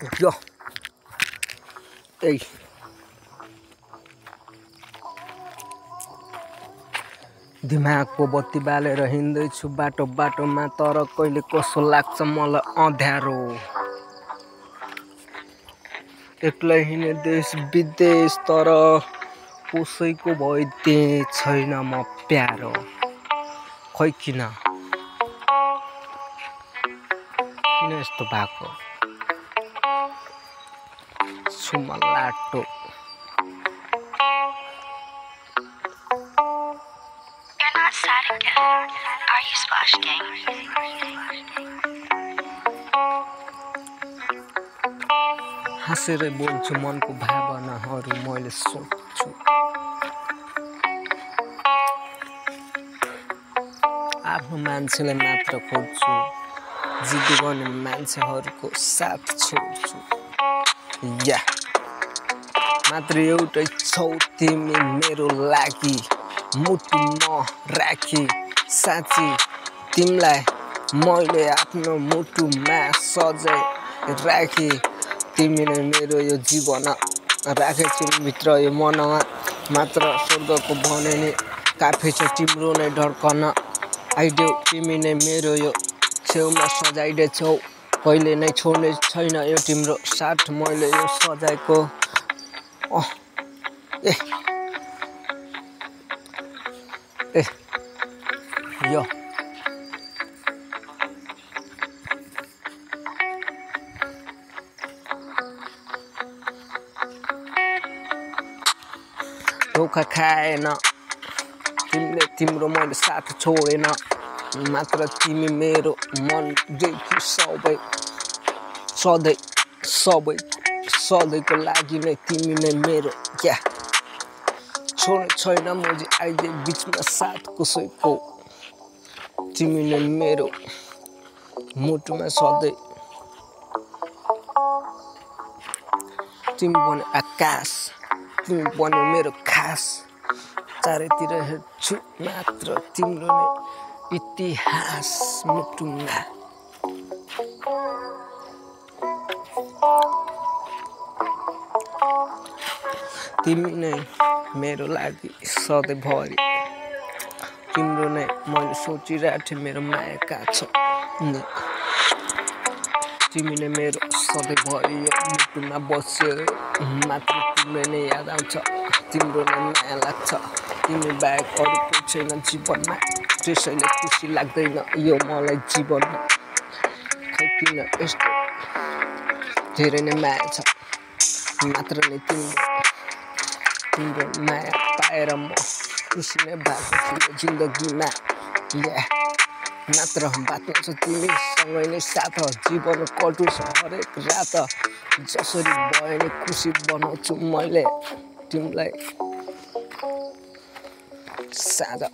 यो ए दिमागको बत्ती बालेर हिँड्दैछु बाटो बाटोमा तर कहिले कसो लाग्छ मलाई अँध्यारो एक्लै हिँडे देश विदेश तर कसैको भइदिए छैन म प्यारो खै किन यस्तो भएको छु म लाटो हाँसेरै बोल्छु मनको भावनाहरू मैले सोच्छु आफ्नो मान्छेलाई मात्र खोज्छु जिद गर्ने मान्छेहरूको साथ छोड्छु या मात्र एउटै छौ तिमी मेरो लागि मुटुमा राखी साँच्ची तिमीलाई मैले आफ्नो मुटुमा सजाइ राखी तिमी नै मेरो यो जीवन राखेछु भित्र यो मनमा मात्र स्वर्गको भने नि काफी छ तिम्रो नै धड्कन आइदेऊ तिमी नै मेरो यो छेउमा सजाइदिएछौ कहिले नै छोड्ने छैन यो तिम्रो साथ मैले यो सजाएको यो धोका खाएन तिमीले तिम्रो मैले साथ छोडेन मात्र तिमी मेरो मनदेखि सधैँको लागि नै तिमी नै मेरो क्या छोड्ने छैन मैले अहिले बिचमा साथ कसैको तिमी नै मेरो मुटुमा सधैँ तिमी बन्यो आकाश तिमी बन्यो मेरो खास चारैतिर हेर्छु मात्र तिम्रो नै इतिहास मुटुमा तिमी नै मेरो लागि सधैँभरि तिम्रो नै मैले सोचिरहेको थिएँ मेरो मायाका छ तिमी नै मेरो सधैँभरि यो मुटुमा बस्यो मात्र तिम्रो नै याद आउँछ तिम्रो नै माया लाग्छ तिमी बाहेक अरू कोही छैन जीवनमा त्यसैले खुसी लाग्दैन यो मलाई जीवनमा खै किन यस्तो धेरै नै माया छ मात्र नै तिम्रो माया पाएर म खुसी नै भएको छु जिन्दगीमा मात्र बाँच्न छ तिमीसँगै नै साथ जीवन कटुछ हरेक रात जसरी भए नि खुसी बनाउँछु मैले तिमीलाई साझा